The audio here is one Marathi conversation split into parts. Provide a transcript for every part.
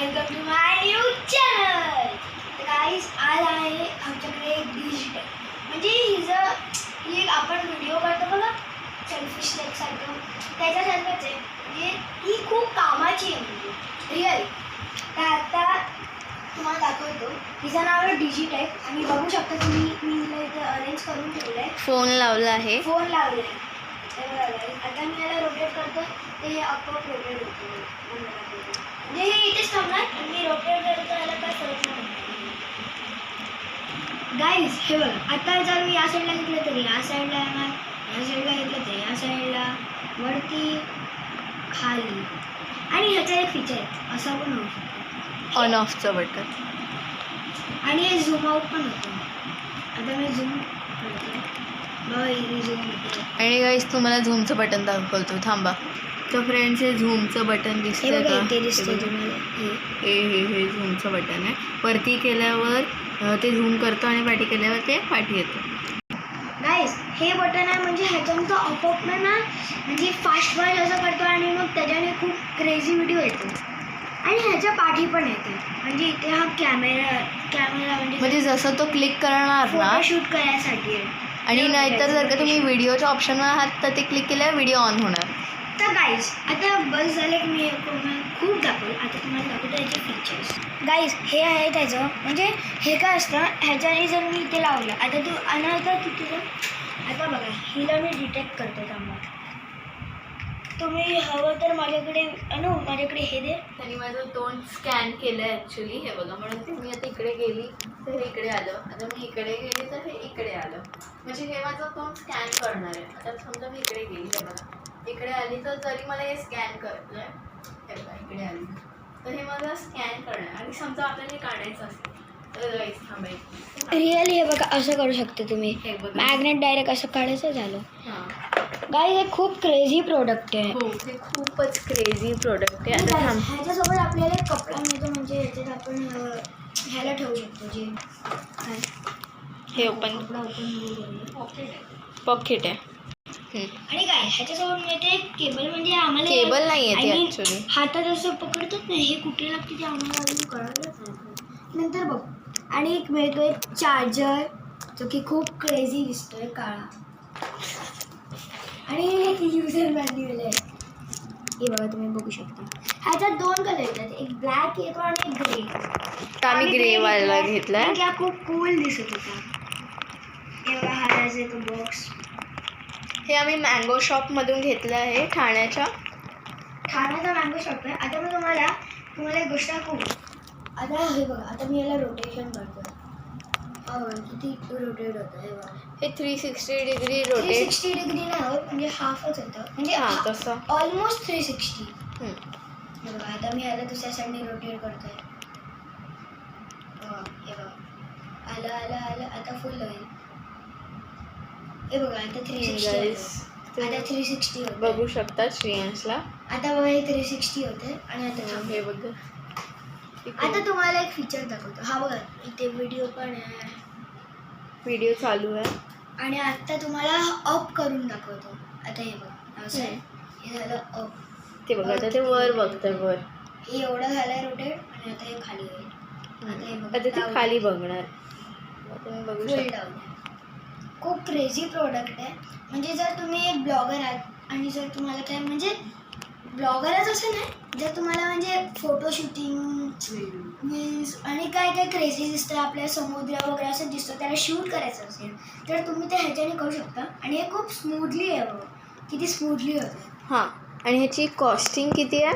Welcome to my new channel. तर गाईज आज आहे आमच्याकडे एक डिश म्हणजे ही आपण व्हिडिओ करतो बघा सेल्फिश सारखं त्याच्यासारखंच आहे. म्हणजे ही खूप कामाची आहे म्हणजे रिअल. तर आता तुम्हाला दाखवतो. तिचं नाव आहे डिजिटाईप आणि बघू शकता तुम्ही मी हिला इथे अरेंज करून ठेवलं आहे. फोन लावला आहे. आता मी याला रोटेट करतो ते हे आपोआप रोटेट होतं. म्हणजे हे इथेच थांबणार आणि मी रोटेट करतो याला काय फरक नाही. गाईज हे बघा आता जर मी या साईडला घेतलं तरी या साईडला येणार, या साईडला घेतलं तर या साईडला, वरती खाली. आणि ह्याचा एक फीचर आहे असा पण होऊ शकतो ऑन ऑफचं बटन आणि हे झूम आउट पण होतं. आता मी झूम करतो बघा इथे झूम होतं. आणि गाईस तुम्हाला झूमचं बटन दाखवतो थांबा. तर फ्रेंड्स हे झूमचं बटन दिसतंय का? ते दिसतंय तुम्हाला हे झूमचं बटन आहे. वरती केल्यावर ते झूम करतं आणि पाठी केल्यावर ते पाठी येतं. गाईज हे बटन आहे म्हणजे ह्याच्यानं तो आपोआप ना म्हणजे फास्ट असं करतो आणि मग त्याच्याने खूप क्रेझी व्हिडिओ येतो. आणि ह्याच्या पाठी पण येते म्हणजे इथे हा कॅमेरा म्हणजे जसं तो क्लिक करणार ना फोटोशूट करायसाठी आहे. आणि नाहीतर जर का तुम्ही व्हिडिओच्या ऑप्शनवर आहात तर ते क्लिक केल्यावर व्हिडिओ ऑन होणार. तर गाईज आता बस झालं की मी खूप दाखवलं. आता तुम्हाला दाखवतो याचे फीचर्स. गाईज हे आहे त्याचं म्हणजे हे काय असतं ह्याच्याने जर मी इथे लावलं आता तू आता तुझं आता बघा हिला मी डिटेक्ट करतो त्यामुळे तुम्ही हवं तर माझ्याकडे माझ्याकडे हे दे. त्यांनी माझं तोंड स्कॅन केलं आहे ॲक्च्युली. हे बघा म्हणून ते मी आता इकडे गेली तर हे इकडे आलं. आता मी इकडे गेली तर हे इकडे आलं. म्हणजे हे माझं तोंड स्कॅन करणार आहे. आता समजा मी इकडे गेली हे बघा इकडे आली तर जरी मला हे स्कॅन करतं आहे हे बघा इकडे आली तर हे मला स्कॅन करणार. आणि समजा आपल्याला हे काढायचं असेल तर गाईस थांबायचं रिअली हे बघा असं करू शकते तुम्ही. हे बघा मॅग्नेट डायरेक्ट असं काढायचं झालं. हां गाईज हे खूप क्रेझी प्रोडक्ट आहे. हो हे खूपच क्रेझी प्रोडक्ट आहे. आता थांब ह्याच्यासोबत आपल्याला एक कपडा मिळतो म्हणजे ह्याच्यात आपण ह्याला ठेवू शकतो जे काय हे ओपन कपडा ओपन पॉकेट आहे. आणि काय ह्याच्यासोबत मिळते एक केबल म्हणजे आम्हाला केबल नाही आहे ते आणि ॲक्च्युली. हातात असं पकडतात ना हे कुठे लागते ते आम्हाला अजून कळालंच नाही. नंतर बघ आणि एक मिळतो एक चार्जर जो की खूप क्रेझी दिसतोय काळा. आणि एक युजर मॅन्युअल आहे हे बघा तुम्ही बघू शकता. ह्याच्यात दोन कलर येतात एक ब्लॅक येतो आणि एक ग्रे. आम्ही ग्रेवाला घेतलाय. आणि हा खूप कूल दिसत होता. हे बघा हा येतो बॉक्स. हे आम्ही मँगो शॉपमधून घेतलं आहे ठाण्याचा मँगो शॉप आहे. आता मी तुम्हाला एक गोष्ट दाखवू. आता हे बघा आता मी याला रोटेशन करतो. किती रोटेट होतं हे बघा. हे 360 डिग्री रोटेट 360 डिग्री नाही होत म्हणजे हाफच होतं म्हणजे हां तसं ऑलमोस्ट 360. हे बघा आता मी याला दुसऱ्या साईडने रोटेट करतोय. हे बघा आलं आता फुल होईल. हे बघा आता 360 आता 360 होतं. बघू शकता श्रेयांशला. आता बघा हे 360 होते आणि आता थांब. हे बघ आता तुम्हाला एक फीचर दाखवतो. हा बघा इथे व्हिडिओ पण आहे. व्हिडिओ चालू आहे आणि आता तुम्हाला अप करून दाखवतो. आता हे बघा असं आहे हे झालं अप. ते बघा आता ते वर बघतं वर. हे एवढं झालंय रोटेट आणि आता हे खाली होईल. आता हे बघा आता ते खाली बघणार. तुम्ही बघू फुल शकता. डाऊन. खूप क्रेझी प्रोडक्ट आहे. म्हणजे जर तुम्ही एक ब्लॉगर आहात आणि जर तुम्हाला काय म्हणजे ब्लॉगरच असं नाही जर तुम्हाला म्हणजे फोटो शूटिंग रील्स आणि काय काय क्रेझी दिसतं आपल्या समुद्र वगैरे असं दिसतं त्याला शूट करायचं असेल तर तुम्ही ते ह्याच्याने करू शकता. आणि हे खूप स्मूथली आहे बघा किती स्मूथली होतं. हां आणि ह्याची कॉस्टिंग किती आहे?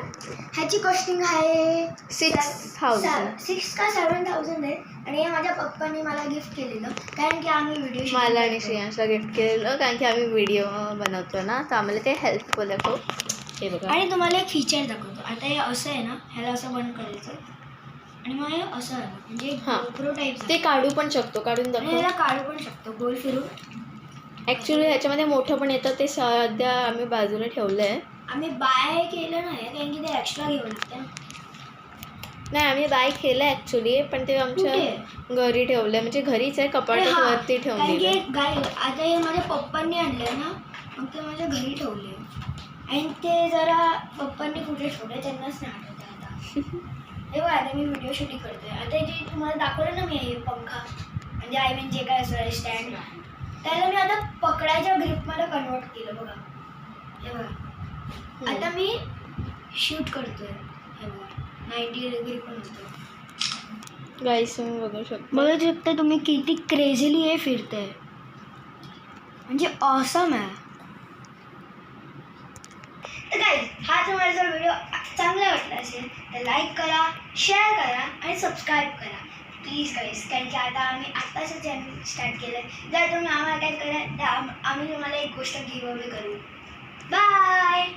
ह्याची कॉस्टिंग आहे 6,000 6 का 7,000 आहे. आणि हे माझ्या पप्पांनी मला गिफ्ट केलेलं कारण की आम्ही व्हिडिओ मला आणि श्रेयांशला गिफ्ट केलेलं कारण की आम्ही व्हिडिओ बनवतो ना तर आम्हाला ते हेल्पफुल आहे खूप. हे बघा आणि तुम्हाला एक फीचर दाखवतो. आता हे असं आहे ना ह्याला असं बंद करायचं आणि मग हे असं आहे म्हणजे GoPro टाईप ते काढू पण शकतो काढून आणि दाखव. ह्याला काढू पण शकतो गोल फिरून. ॲक्च्युली ह्याच्यामध्ये मोठं पण येतं ते सध्या आम्ही बाजूला ठेवलं आहे. आम्ही बाय केलं नाही कारण की ते एक्स्ट्रा घेऊन लागतं. नाही आम्ही बाय केलं ॲक्च्युली पण ते आमच्या घरी ठेवलं म्हणजे घरीच आहे कपाटात वरती ठेवलेलं. गाई आता हे माझ्या पप्पांनी आणलं ना मग ते माझ्या घरी ठेवले आणि ते जरा पप्पांनी कुठे ठेवले त्यांनाच नाही आठवत आता. हे बघा मी व्हिडिओ शूटिंग करतोय. आता जे तुम्हाला दाखवलं ना मी हे पंखा म्हणजे आय मीन जे काय असं स्टँड, त्याला मी आता पकडायच्या ग्रिपमध्ये कन्वर्ट केलं बघा. हे बघा आता मी शूट करतोय. हे बघा 90 डिग्री पण होतं. गाईस तुम्ही बघू शकता. बघू शकता तुम्ही किती क्रेझिली हे फिरतंय, म्हणजे ऑसम आहे. तर काय हा तुम्हाला जर व्हिडिओ चांगला वाटला असेल तर लाईक करा, शेअर करा आणि सबस्क्राईब करा प्लीज गाईस. कारण की आता आम्ही आत्ताच चॅनल स्टार्ट केलं आहे. जर तुम्ही आम्हाला काय करा तर आम्ही तुम्हाला एक गोष्ट गिव्ह अवे करू. बाय.